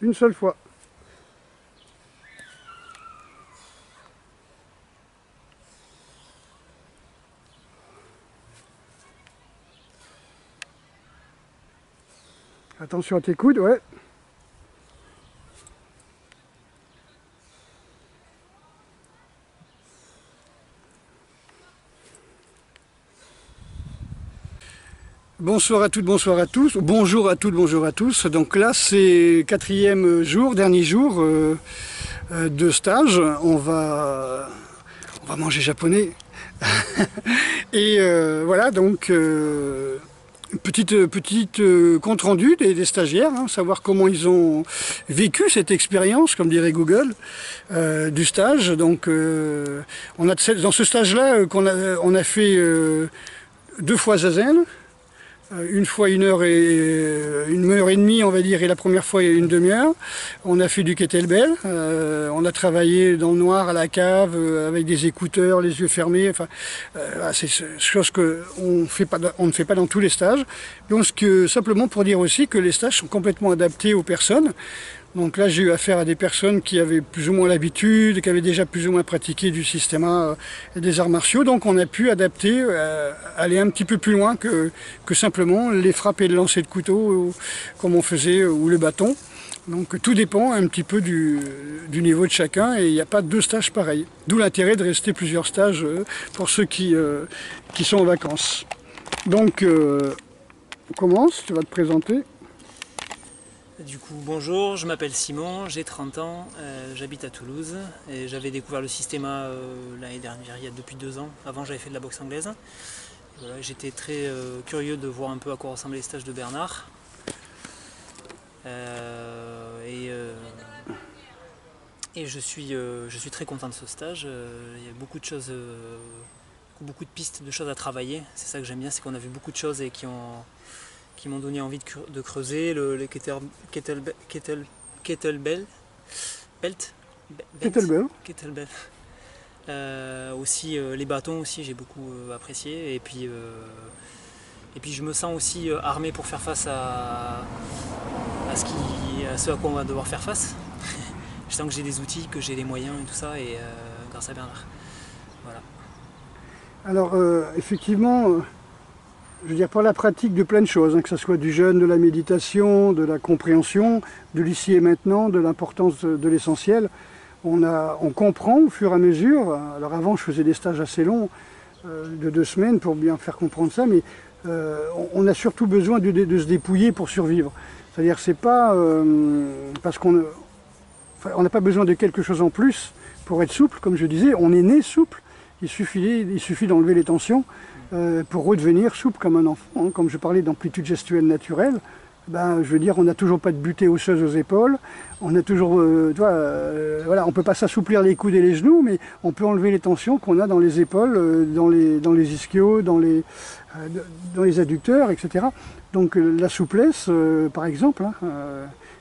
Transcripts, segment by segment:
une seule fois. Attention à tes coudes, ouais. Bonsoir à toutes, bonsoir à tous. Bonjour à toutes, bonjour à tous. Donc là, c'est quatrième jour, dernier jour de stage. On va manger japonais. Et voilà, donc petite compte rendu des stagiaires, hein, savoir comment ils ont vécu cette expérience, comme dirait Google, du stage. Donc on a dans ce stage-là on a fait 2 fois Zazen. Une fois 1h30 on va dire, et la première fois une demi-heure. On a fait du kettlebell, on a travaillé dans le noir à la cave avec des écouteurs, les yeux fermés. Enfin, c'est chose que on ne fait pas dans tous les stages. Donc simplement pour dire aussi que les stages sont complètement adaptés aux personnes. Donc là, j'ai eu affaire à des personnes qui avaient plus ou moins l'habitude, qui avaient déjà plus ou moins pratiqué du systéma et des arts martiaux. Donc on a pu adapter, aller un petit peu plus loin que simplement les frappes et le lancer de couteau, comme on faisait, ou le bâton. Donc tout dépend un petit peu du niveau de chacun, et il n'y a pas 2 stages pareils. D'où l'intérêt de rester plusieurs stages pour ceux qui sont en vacances. Donc on commence, tu vas te présenter. Du coup, bonjour, je m'appelle Simon, j'ai 30 ans, j'habite à Toulouse et j'avais découvert le systéma l'année dernière, depuis 2 ans. Avant, j'avais fait de la boxe anglaise. Voilà, j'étais très curieux de voir un peu à quoi ressemblaient les stages de Bernard. Et je suis très content de ce stage. Il y a beaucoup de choses, beaucoup de pistes, de choses à travailler. C'est ça que j'aime bien, c'est qu'on a vu beaucoup de choses et qui m'ont donné envie de creuser. Le kettlebell, aussi les bâtons aussi, j'ai beaucoup apprécié. Et puis je me sens aussi armé pour faire face à ce à quoi on va devoir faire face. Je sens que j'ai des outils, que j'ai les moyens et tout ça, et grâce à Bernard. Voilà. Alors effectivement, je veux dire, pour la pratique de plein de choses, hein, que ce soit du jeûne, de la méditation, de la compréhension, de l'ici et maintenant, de l'importance de l'essentiel, on comprend au fur et à mesure. Alors avant, je faisais des stages assez longs, de 2 semaines, pour bien faire comprendre ça, mais on a surtout besoin de se dépouiller pour survivre. C'est-à-dire, c'est pas parce qu'on n'a pas besoin de quelque chose en plus pour être souple, comme je disais, on est né souple. Il suffit d'enlever les tensions pour redevenir souple comme un enfant. Hein. Comme je parlais d'amplitude gestuelle naturelle, ben, je veux dire, on n'a toujours pas de butée osseuse aux épaules, on a toujours, voilà, on ne peut pas s'assouplir les coudes et les genoux, mais on peut enlever les tensions qu'on a dans les épaules, dans les ischios, dans les adducteurs, etc. Donc la souplesse, par exemple, hein,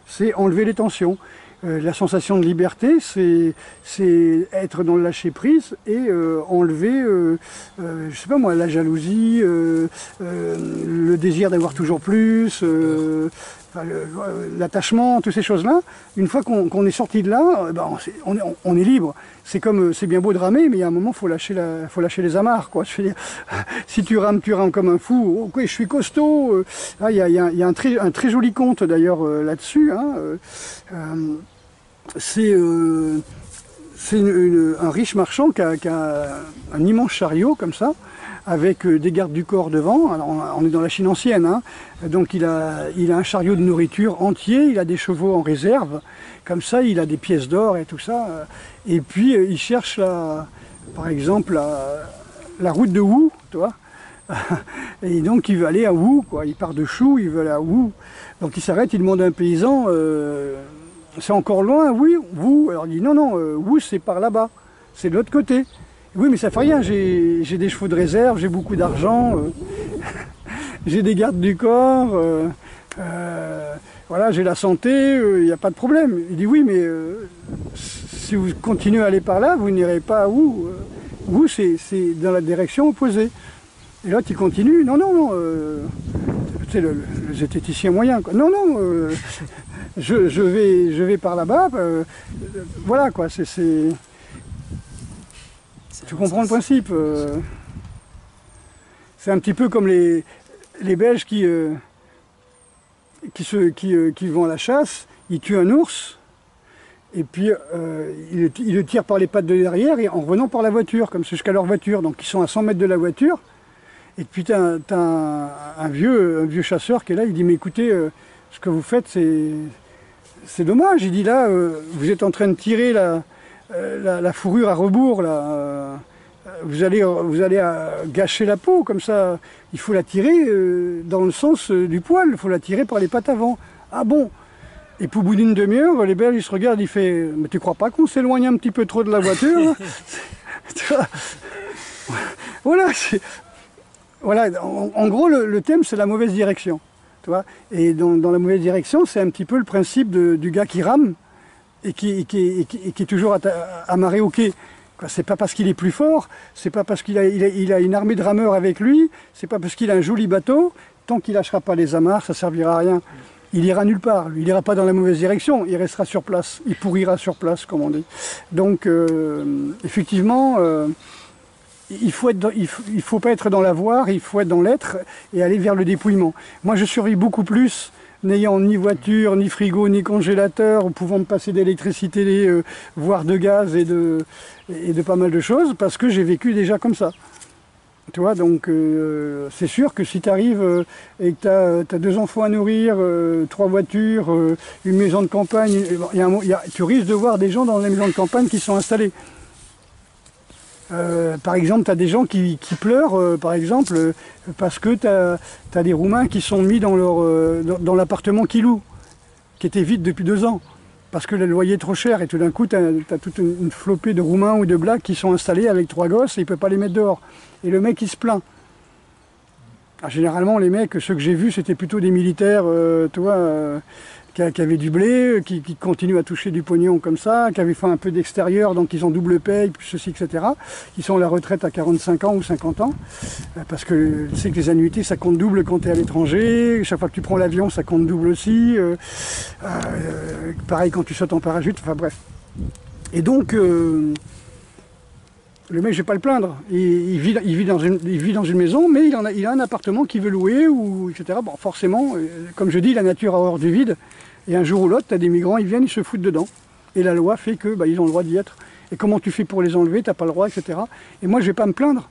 c'est enlever les tensions. La sensation de liberté, c'est être dans le lâcher-prise et enlever, je sais pas moi, la jalousie, le désir d'avoir toujours plus, l'attachement, toutes ces choses-là. Une fois qu'on est sorti de là, ben on est libre. C'est bien beau de ramer, mais il y a un moment, faut lâcher les amarres, quoi. Je veux dire, si tu rames comme un fou. Ok, je suis costaud. Il y a un très joli conte d'ailleurs là-dessus. Hein, c'est un riche marchand qui a un immense chariot comme ça, avec des gardes du corps devant. Alors on est dans la Chine ancienne, hein. Donc il a un chariot de nourriture entier, il a des chevaux en réserve, comme ça il a des pièces d'or et tout ça. Et puis il cherche par exemple la route de Wu, tu vois. Et donc il veut aller à Wu, quoi. Il part de Chou, il veut aller à Wu. Donc il s'arrête, il demande à un paysan, c'est encore loin, oui, Wu. Alors il dit non, Wu c'est par là-bas, c'est de l'autre côté. Oui, mais ça fait rien, j'ai des chevaux de réserve, j'ai beaucoup d'argent, j'ai des gardes du corps, voilà, j'ai la santé, il n'y a pas de problème. Il dit oui, mais si vous continuez à aller par là, vous n'irez pas à Wu. Wu, c'est dans la direction opposée. Et l'autre, il continue, non, c'est le zététicien moyen, quoi. Non, je vais par là-bas, voilà quoi, tu comprends le principe. C'est un petit peu comme les Belges qui vont à la chasse, ils tuent un ours, et puis ils le tirent par les pattes de derrière, et en revenant par la voiture, comme c'est jusqu'à leur voiture, donc ils sont à 100 mètres de la voiture, et puis t'as un vieux chasseur qui est là, il dit, mais écoutez, ce que vous faites, c'est dommage. Il dit, là, vous êtes en train de tirer la fourrure à rebours, là. Vous allez gâcher la peau, comme ça. Il faut la tirer dans le sens du poil, il faut la tirer par les pattes avant. Ah bon? Et puis au bout d'une demi-heure, les Belges, ils se regardent, ils font, mais tu crois pas qu'on s'éloigne un petit peu trop de la voiture? Voilà, voilà, en gros, le thème, c'est la mauvaise direction. Tu vois, et dans la mauvaise direction, c'est un petit peu le principe du gars qui rame et qui est toujours amarré au quai. C'est pas parce qu'il est plus fort, c'est pas parce qu'il a une armée de rameurs avec lui, c'est pas parce qu'il a un joli bateau, tant qu'il lâchera pas les amarres, ça servira à rien. Il ira nulle part, lui. Il ira pas dans la mauvaise direction, il restera sur place, il pourrira sur place, comme on dit. Donc, effectivement, il faut pas être dans l'avoir, il faut être dans l'être et aller vers le dépouillement. Moi, je survis beaucoup plus n'ayant ni voiture, ni frigo, ni congélateur, pouvant me passer d'électricité, voire de gaz et de pas mal de choses, parce que j'ai vécu déjà comme ça. Tu vois, donc c'est sûr que si tu arrives et que tu as 2 enfants à nourrir, 3 voitures, une maison de campagne, tu risques de voir des gens dans les maisons de campagne qui sont installés. Par exemple, tu as des gens qui pleurent, par exemple, parce que tu as des Roumains qui sont mis dans l'appartement qu'ils louent, qui était vide depuis 2 ans, parce que le loyer est trop cher, et tout d'un coup, tu as toute une flopée de Roumains ou de Blacks qui sont installés avec 3 gosses, et il ne peut pas les mettre dehors. Et le mec, il se plaint. Alors, généralement, les mecs, ceux que j'ai vus, c'était plutôt des militaires, tu vois, qui avaient du blé, qui continuent à toucher du pognon comme ça, qui avaient fait un peu d'extérieur, donc ils ont double paye, puis ceci, etc. Ils sont à la retraite à 45 ans ou 50 ans, parce que tu sais que les annuités, ça compte double quand tu es à l'étranger, chaque fois que tu prends l'avion, ça compte double aussi, pareil quand tu sautes en parachute, enfin bref. Et donc, le mec, je vais pas le plaindre, il vit dans une maison, mais il a un appartement qu'il veut louer, ou etc. Bon, forcément, comme je dis, la nature a horreur du vide, et un jour ou l'autre, tu as des migrants, ils viennent, ils se foutent dedans. Et la loi fait que ils ont le droit d'y être. Et comment tu fais pour les enlever, tu n'as pas le droit, etc. Et moi, je vais pas me plaindre,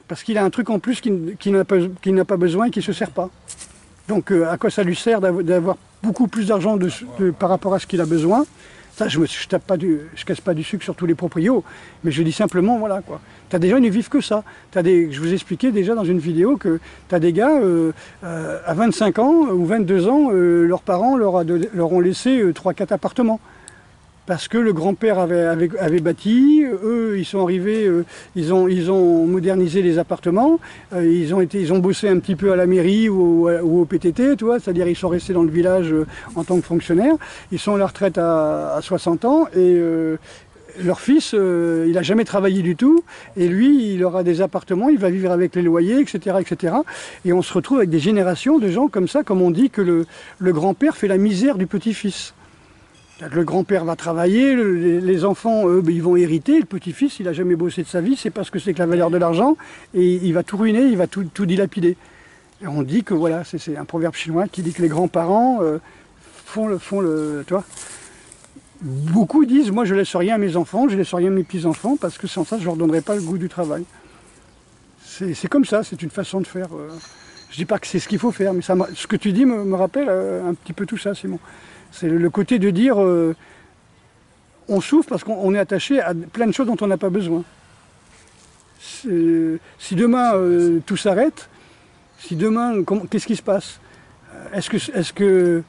parce qu'il a un truc en plus qu'il n'a pas besoin et qui ne se sert pas. Donc, à quoi ça lui sert d'avoir beaucoup plus d'argent par rapport à ce qu'il a besoin? Ça, je casse pas du sucre sur tous les proprios, mais je dis simplement, voilà quoi. Tu as des gens, ils ne vivent que ça. Je vous expliquais déjà dans une vidéo que tu as des gars, à 25 ans ou 22 ans, leurs parents leur ont laissé 3-4 appartements. Parce que le grand-père avait bâti, eux ils sont arrivés, ils ont modernisé les appartements, ils ont bossé un petit peu à la mairie ou au PTT, tu vois, c'est-à-dire ils sont restés dans le village en tant que fonctionnaires, ils sont à la retraite à 60 ans et leur fils, il n'a jamais travaillé du tout, et lui il aura des appartements, il va vivre avec les loyers, etc., etc. Et on se retrouve avec des générations de gens comme ça, comme on dit que le grand-père fait la misère du petit-fils. Le grand-père va travailler, les enfants, eux, ils vont hériter, le petit-fils, il n'a jamais bossé de sa vie, c'est parce que c'est que la valeur de l'argent, et il va tout ruiner, il va tout dilapider. Et on dit que, voilà, c'est un proverbe chinois qui dit que les grands-parents font le... Tu vois. Beaucoup disent, moi je laisse rien à mes enfants, je laisse rien à mes petits-enfants, parce que sans ça, je ne leur donnerai pas le goût du travail. C'est comme ça, c'est une façon de faire. Je ne dis pas que c'est ce qu'il faut faire, mais ce que tu dis me rappelle un petit peu tout ça, Simon. C'est le côté de dire, on souffre parce qu'on est attaché à plein de choses dont on n'a pas besoin. Si demain tout s'arrête, si demain, qu'est-ce qui se passe? Est-ce que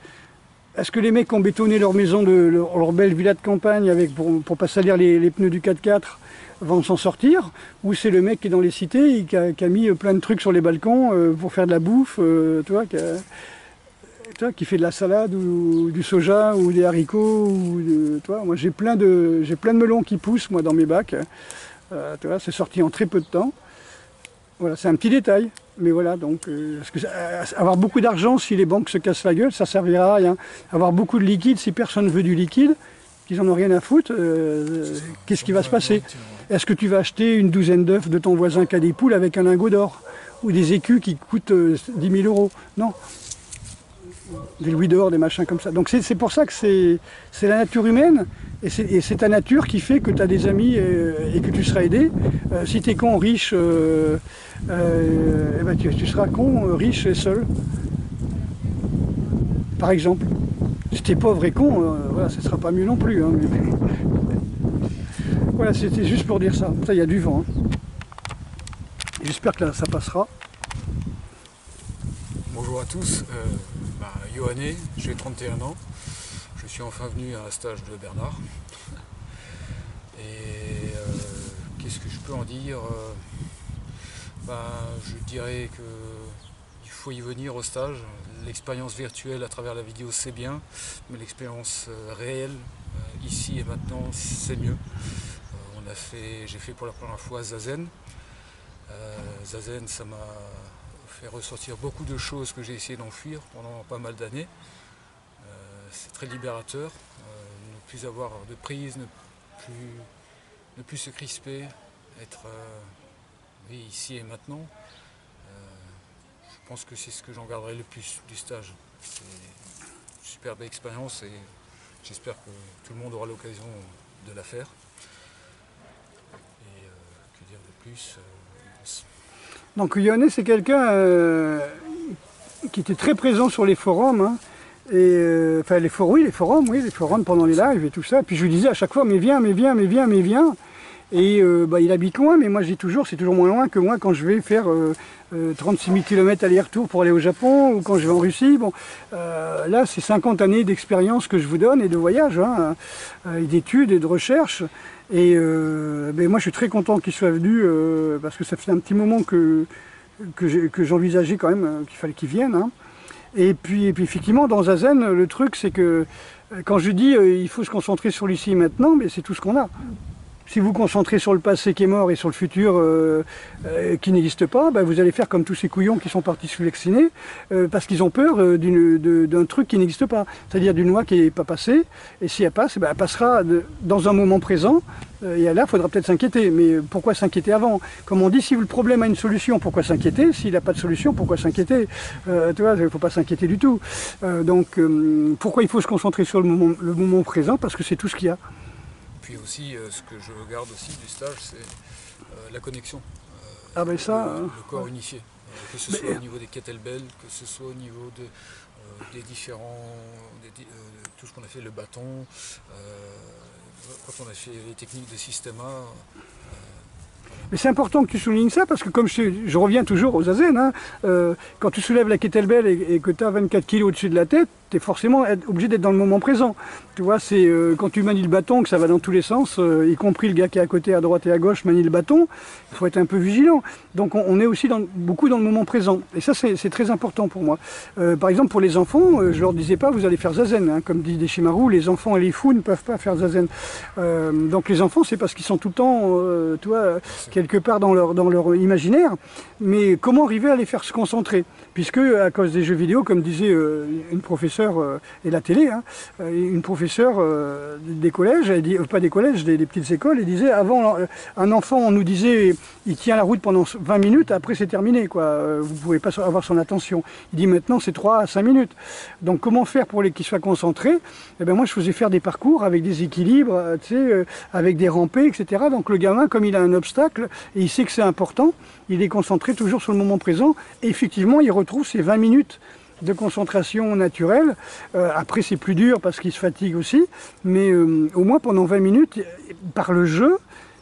les mecs qui ont bétonné leur maison, leur belle villa de campagne pour pas salir les pneus du 4x4 vont s'en sortir? Ou c'est le mec qui est dans les cités et qui a mis plein de trucs sur les balcons pour faire de la bouffe, tu vois, qui fait de la salade ou du soja ou des haricots, moi j'ai plein de melons qui poussent moi dans mes bacs, tu vois, c'est sorti en très peu de temps. Voilà, c'est un petit détail. Mais voilà, donc, avoir beaucoup d'argent, si les banques se cassent la gueule, ça ne servira à rien. Avoir beaucoup de liquide, si personne ne veut du liquide, qu'ils n'en ont rien à foutre, qu'est-ce qui va se passer? Est-ce que tu vas acheter une douzaine d'œufs de ton voisin qui a des poules avec un lingot d'or? Ou des écus qui coûtent 10 000 €? Non. Des louis d'or, des machins comme ça. Donc c'est pour ça que c'est la nature humaine, et c'est ta nature qui fait que tu as des amis et que tu seras aidé. Si tu es con, riche, eh ben tu seras con, riche et seul. Par exemple. Si tu es pauvre et con, voilà, ce ne sera pas mieux non plus. Hein, mais... Voilà, c'était juste pour dire ça. Ça, il y a du vent. Hein. J'espère que là, ça passera. Bonjour à tous, Yohanné, j'ai 31 ans, je suis enfin venu à un stage de Bernard. Et qu'est-ce que je peux en dire? Je dirais qu'il faut y venir au stage. L'expérience virtuelle à travers la vidéo c'est bien, mais l'expérience réelle, ici et maintenant, c'est mieux. J'ai fait pour la première fois Zazen. Zazen, ça m'a fait ressortir beaucoup de choses que j'ai essayé d'enfuir pendant pas mal d'années. C'est très libérateur, ne plus avoir de prise, ne plus se crisper, être ici et maintenant. Je pense que c'est ce que j'en garderai le plus du stage. C'est une superbe expérience et j'espère que tout le monde aura l'occasion de la faire. Et que dire de plus? Donc Yohanné, c'est quelqu'un qui était très présent sur les forums, hein, et enfin les forums pendant les lives et tout ça. Puis je lui disais à chaque fois, mais viens. Et il habite loin, mais moi je dis toujours, c'est toujours moins loin que moi quand je vais faire 36 000 km aller-retour pour aller au Japon, ou quand je vais en Russie. Bon, là c'est 50 années d'expérience que je vous donne, et de voyage, hein, et d'études et de recherche. Et moi je suis très content qu'il soit venu, parce que ça fait un petit moment que j'envisageais quand même qu'il fallait qu'il vienne. Hein. Et puis effectivement dans Zazen, le truc c'est que quand je dis il faut se concentrer sur l'ici et maintenant, mais c'est tout ce qu'on a. Si vous vous concentrez sur le passé qui est mort et sur le futur qui n'existe pas, vous allez faire comme tous ces couillons qui sont partis se vacciner parce qu'ils ont peur d'un truc qui n'existe pas. C'est-à-dire d'une loi qui n'est pas passée, et si elle passe, elle passera dans un moment présent, et là, il faudra peut-être s'inquiéter. Mais pourquoi s'inquiéter avant? Comme on dit, si le problème a une solution, pourquoi s'inquiéter? S'il n'a pas de solution, pourquoi s'inquiéter? Tu vois, il ne faut pas s'inquiéter du tout. Donc, pourquoi il faut se concentrer sur le moment présent? Parce que c'est tout ce qu'il y a. Puis aussi, ce que je regarde aussi du stage, c'est la connexion. Le corps unifié. Que ce soit au niveau des kettlebells, que ce soit au niveau des différents... tout ce qu'on a fait, le bâton, quand on a fait les techniques de Systema. Mais c'est important que tu soulignes ça, parce que comme je reviens toujours aux Zazen, hein, quand tu soulèves la kettlebell et que tu as 24 kg au-dessus de la tête, tu es forcément obligé d'être dans le moment présent. Tu vois, c'est quand tu manies le bâton, que ça va dans tous les sens, y compris le gars qui est à côté, à droite et à gauche, manie le bâton, il faut être un peu vigilant. Donc on est aussi beaucoup dans le moment présent. Et ça, c'est très important pour moi. Par exemple, pour les enfants, je leur disais pas, vous allez faire Zazen. Hein, comme dit Deshimaru, les enfants et les fous ne peuvent pas faire Zazen. Donc les enfants, c'est parce qu'ils sont tout le temps, tu vois, quelque part dans leur imaginaire. Mais comment arriver à les faire se concentrer? Puisque, à cause des jeux vidéo, comme disait une professeure, et la télé, hein, une professeure des collèges, elle dit, pas des collèges, des petites écoles, elle disait, avant, un enfant, on nous disait, il tient la route pendant 20 minutes, après c'est terminé, quoi. Vous ne pouvez pas avoir son attention. Il dit, maintenant, c'est 3 à 5 minutes. Donc, comment faire pour qu'ils soient concentrés? Eh bien, moi, je faisais faire des parcours avec des équilibres, tu sais, avec des rampées, etc. Donc, le gamin, comme il a un obstacle, et il sait que c'est important, il est concentré toujours sur le moment présent, et effectivement, il retrouve ses 20 minutes de concentration naturelle. Après, c'est plus dur parce qu'il se fatigue aussi, mais au moins pendant 20 minutes, par le jeu,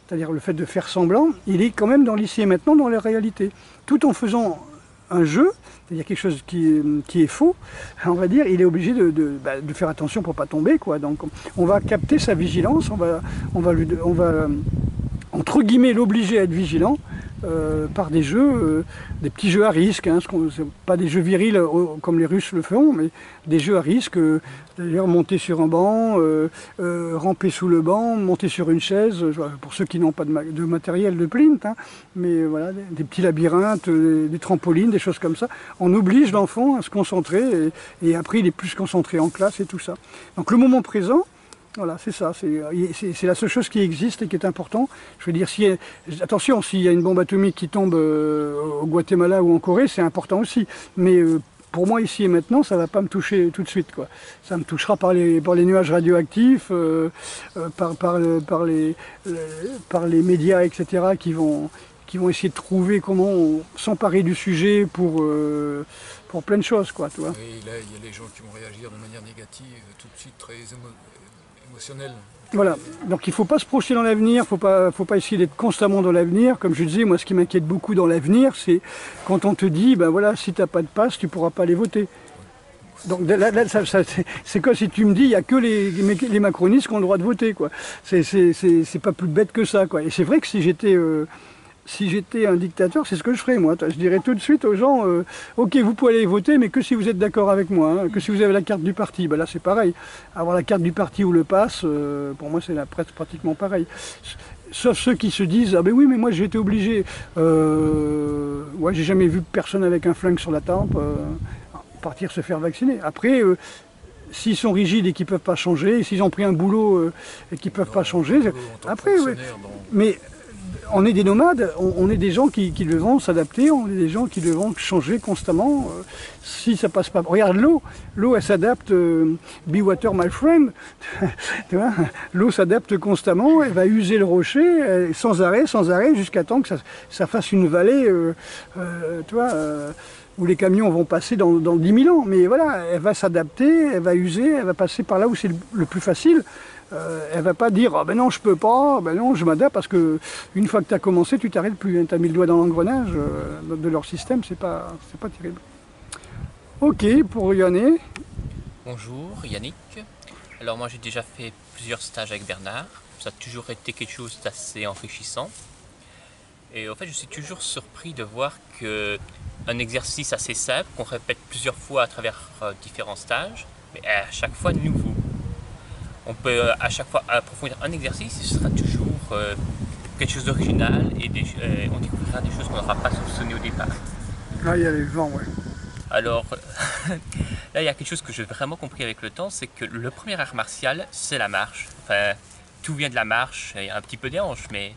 c'est-à-dire le fait de faire semblant, il est quand même dans l'ici et maintenant, dans la réalité. Tout en faisant un jeu, c'est-à-dire quelque chose qui est faux, on va dire, il est obligé de faire attention pour ne pas tomber, quoi. Donc on va capter sa vigilance, on va entre guillemets l'obliger à être vigilant, par des jeux, des petits jeux à risque, hein, pas des jeux virils comme les Russes le font, mais des jeux à risque, d'ailleurs monter sur un banc, ramper sous le banc, monter sur une chaise, pour ceux qui n'ont pas de matériel de Plint, hein, mais voilà, des petits labyrinthes, des trampolines, des choses comme ça. On oblige l'enfant à se concentrer et après il est plus concentré en classe et tout ça. Donc le moment présent, voilà, c'est ça, c'est la seule chose qui existe et qui est important. Je veux dire, attention, s'il y a une bombe atomique qui tombe au Guatemala ou en Corée, c'est important aussi. Mais pour moi, ici et maintenant, ça ne va pas me toucher tout de suite, quoi. Ça me touchera par les nuages radioactifs, par les médias, etc., qui vont essayer de trouver comment s'emparer du sujet pour plein de choses, quoi, tu vois. Et là, il y a les gens qui vont réagir de manière négative, tout de suite très émotionnelle. Voilà, donc il ne faut pas se projeter dans l'avenir, il ne faut pas essayer d'être constamment dans l'avenir. Comme je disais, moi ce qui m'inquiète beaucoup dans l'avenir, c'est quand on te dit, ben voilà, si tu n'as pas de passe, tu ne pourras pas aller voter. Donc là, c'est comme si tu me dis, il n'y a que les macronistes qui ont le droit de voter, quoi. C'est pas plus bête que ça, quoi. Et c'est vrai que si j'étais un dictateur, c'est ce que je ferais, moi. Je dirais tout de suite aux gens, ok, vous pouvez aller voter, mais que si vous êtes d'accord avec moi, hein, que si vous avez la carte du parti. Ben là, c'est pareil. Avoir la carte du parti ou le pass, pour moi, c'est pratiquement pareil. Sauf ceux qui se disent, ah ben oui, mais moi, j'ai été obligé. Ouais, j'ai jamais vu personne avec un flingue sur la tempe partir se faire vacciner. Après, s'ils sont rigides et qu'ils ne peuvent pas changer, s'ils ont pris un boulot et qu'ils ne peuvent pas changer, après, oui. Mais on est des nomades, on est des gens qui devront s'adapter, on est des gens qui devront changer constamment. Si ça passe pas, regarde l'eau elle s'adapte, be water my friend, tu vois, l'eau s'adapte constamment, elle va user le rocher sans arrêt, jusqu'à temps que ça fasse une vallée, tu vois, où les camions vont passer dans 10 000 ans. Mais voilà, elle va s'adapter, elle va user, elle va passer par là où c'est le plus facile. Elle va pas dire ah ben non je peux pas, ben non je m'adapte parce que une fois que tu as commencé tu t'arrêtes plus, hein, tu as mis le doigt dans l'engrenage de leur système, c'est pas terrible. Ok, pour Yannick. Bonjour Yannick, alors moi j'ai déjà fait plusieurs stages avec Bernard, ça a toujours été quelque chose d'assez enrichissant et en fait je suis toujours surpris de voir qu'un exercice assez simple qu'on répète plusieurs fois à travers différents stages, mais à chaque fois nouveau. On peut à chaque fois approfondir un exercice et ce sera toujours quelque chose d'original et on découvrira des choses qu'on n'aura pas soupçonnées au départ. Là, il y a les vents, ouais. Alors, là, il y a quelque chose que j'ai vraiment compris avec le temps, c'est que le premier art martial, c'est la marche. Enfin, tout vient de la marche, et un petit peu des hanches, mais...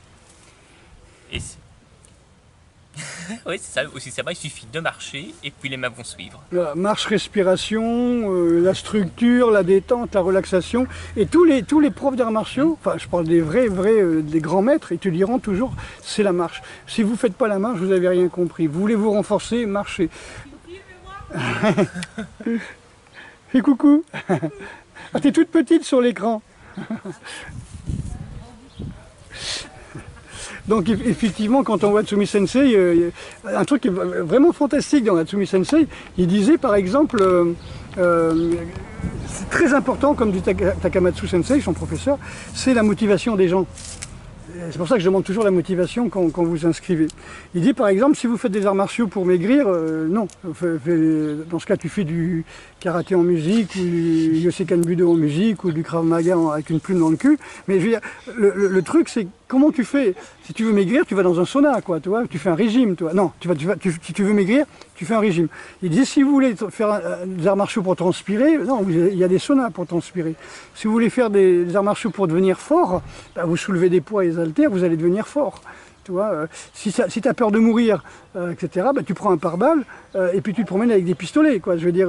oui, c'est ça aussi, ça va, il suffit de marcher et puis les mains vont suivre. La marche, respiration, la structure, la détente, la relaxation. Et tous les profs d'arts martiaux, enfin je parle des des grands maîtres, ils te diront toujours c'est la marche. Si vous ne faites pas la marche, vous n'avez rien compris. Vous voulez vous renforcer, marchez. Fais coucou. Ah, t'es toute petite sur l'écran. Donc effectivement, quand on voit Tsumi Sensei, un truc qui est vraiment fantastique dans Tsumi Sensei, il disait par exemple, c'est très important, comme dit Takamatsu Sensei, son professeur, c'est la motivation des gens. C'est pour ça que je demande toujours la motivation quand vous inscrivez. Il dit par exemple, si vous faites des arts martiaux pour maigrir, non. Dans ce cas, tu fais du karaté en musique, ou du Yosekan Budo en musique, ou du Krav Maga avec une plume dans le cul. Mais je veux dire, le truc, c'est comment tu fais. Si tu veux maigrir, tu vas dans un sauna, quoi, tu vois, tu fais un régime, toi. Non, si tu veux maigrir, tu fais un régime. Il dit, si vous voulez faire des arts martiaux pour transpirer, non, il y a des saunas pour transpirer. Si vous voulez faire des arts martiaux pour devenir fort, bah, vous soulevez des poids et des haltères, vous allez devenir fort. Tu vois, si tu as peur de mourir, etc., bah, tu prends un pare-balles et puis tu te promènes avec des pistolets, quoi. Je veux dire,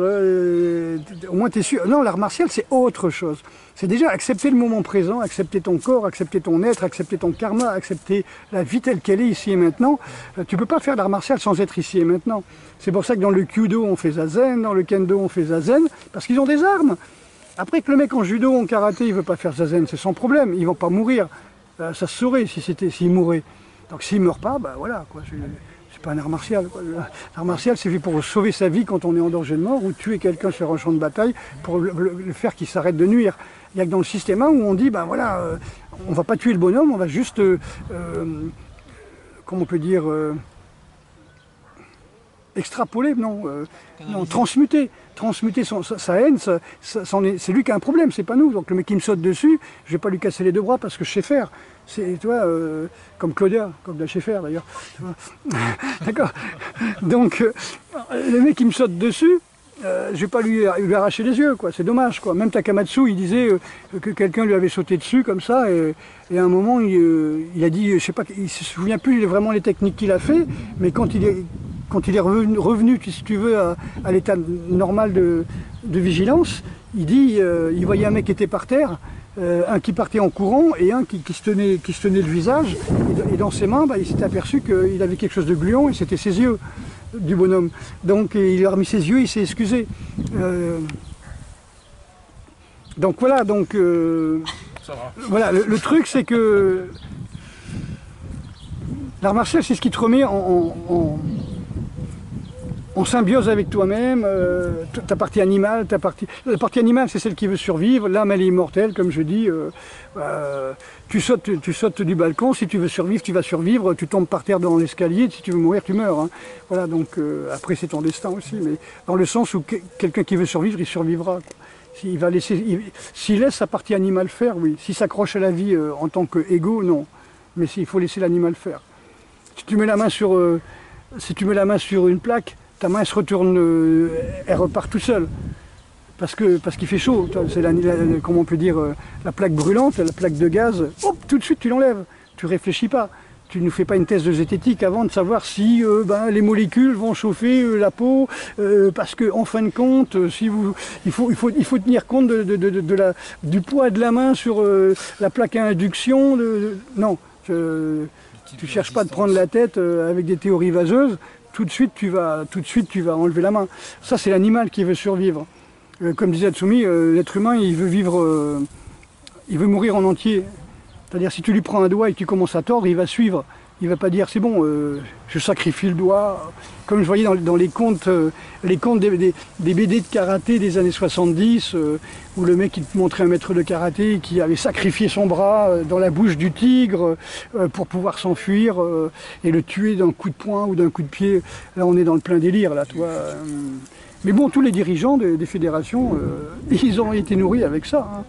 au moins tu es sûr. Non, l'art martial, c'est autre chose. C'est déjà accepter le moment présent, accepter ton corps, accepter ton être, accepter ton karma, accepter la vie telle qu'elle est ici et maintenant. Tu ne peux pas faire l'art martial sans être ici et maintenant. C'est pour ça que dans le Kyudo, on fait zazen, dans le Kendo, on fait zazen, parce qu'ils ont des armes. Après que le mec en judo, en karaté, il ne veut pas faire zazen, c'est son problème, ils ne vont pas mourir. Ça se saurait s'il mourait. Donc s'il ne meurt pas, ben voilà, quoi. C'est pas un art martial. L'art martial, c'est fait pour sauver sa vie quand on est en danger de mort, ou tuer quelqu'un sur un champ de bataille pour le faire qu'il s'arrête de nuire. Il n'y a que dans le système où on dit, ben voilà, on ne va pas tuer le bonhomme, on va juste comment on peut dire, extrapoler, non, non, transmuter sa haine, c'est lui qui a un problème, c'est pas nous. Donc le mec qui me saute dessus, je vais pas lui casser les deux bras parce que je sais faire. C'est, tu vois, comme Claudia, comme la Schaeffer d'ailleurs. D'accord. Donc le mec qui me saute dessus, je vais pas lui arracher les yeux, quoi. C'est dommage, quoi. Même Takamatsu, il disait que quelqu'un lui avait sauté dessus comme ça, et à un moment, il a dit, je sais pas, il se souvient plus vraiment les techniques qu'il a fait, mais quand il est revenu, si tu veux, à l'état normal de vigilance, il dit, il voyait un mec qui était par terre, un qui partait en courant et un qui se tenait le visage, et dans ses mains, bah, il s'était aperçu qu'il avait quelque chose de gluant, et c'était ses yeux du bonhomme. Donc il a remis ses yeux, il s'est excusé. Donc voilà, donc Ça va. voilà, le truc c'est que l'art martial, c'est ce qui te remet en symbiose avec toi-même, ta partie animale, la partie animale, c'est celle qui veut survivre, l'âme elle est immortelle, comme je dis, tu sautes du balcon, si tu veux survivre, tu vas survivre, tu tombes par terre dans l'escalier, si tu veux mourir, tu meurs. Hein. Voilà, donc après c'est ton destin aussi, mais dans le sens où quelqu'un qui veut survivre, il survivra. S'il laisse sa partie animale faire, oui. S'il s'accroche à la vie en tant qu'ego, non. Mais il faut laisser l'animal faire. Si tu mets la main sur une plaque, ta main elle se retourne, elle repart tout seul. Parce qu'il fait chaud. C'est comment on peut dire, la plaque brûlante, la plaque de gaz, hop, tout de suite tu l'enlèves. Tu réfléchis pas. Tu ne fais pas une thèse de zététique avant de savoir si les molécules vont chauffer la peau, parce qu'en fin de compte, il faut tenir compte du poids de la main sur la plaque à induction. Non, tu ne cherches pas à te prendre la tête avec des théories vaseuses. Tout de suite, tu vas enlever la main. Ça, c'est l'animal qui veut survivre. Comme disait Hatsumi, l'être humain, il veut mourir en entier. C'est-à-dire, si tu lui prends un doigt et que tu commences à tordre, il va suivre. Il ne va pas dire, c'est bon, je sacrifie le doigt. Comme je voyais dans les contes des BD de karaté des années 70, où le mec il te montrait un maître de karaté qui avait sacrifié son bras dans la bouche du tigre pour pouvoir s'enfuir et le tuer d'un coup de poing ou d'un coup de pied. Là, on est dans le plein délire, là, toi. Mais bon, tous les dirigeants des fédérations, ils ont été nourris avec ça. Hein.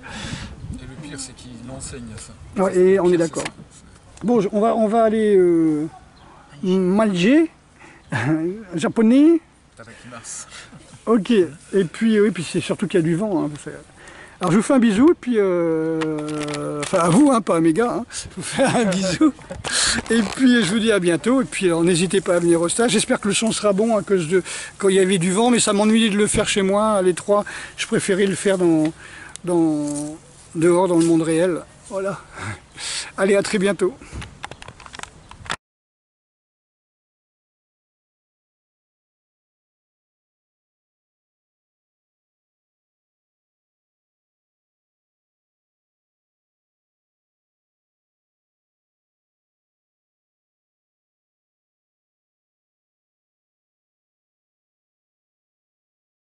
Et le pire, c'est qu'ils l'enseignent ça. Ouais, et on est d'accord. Bon, on va aller manger, japonais. Ok, et puis, oui, puis c'est surtout qu'il y a du vent. Hein. Alors je vous fais un bisou, et puis, enfin à vous, hein, pas à mes gars, hein. Je vous fais un bisou, et puis je vous dis à bientôt, et puis n'hésitez pas à venir au stage. J'espère que le son sera bon à cause de quand il y avait du vent, mais ça m'ennuyait de le faire chez moi, à l'étroit. Je préférais le faire dehors, dans le monde réel. Voilà. Allez, à très bientôt.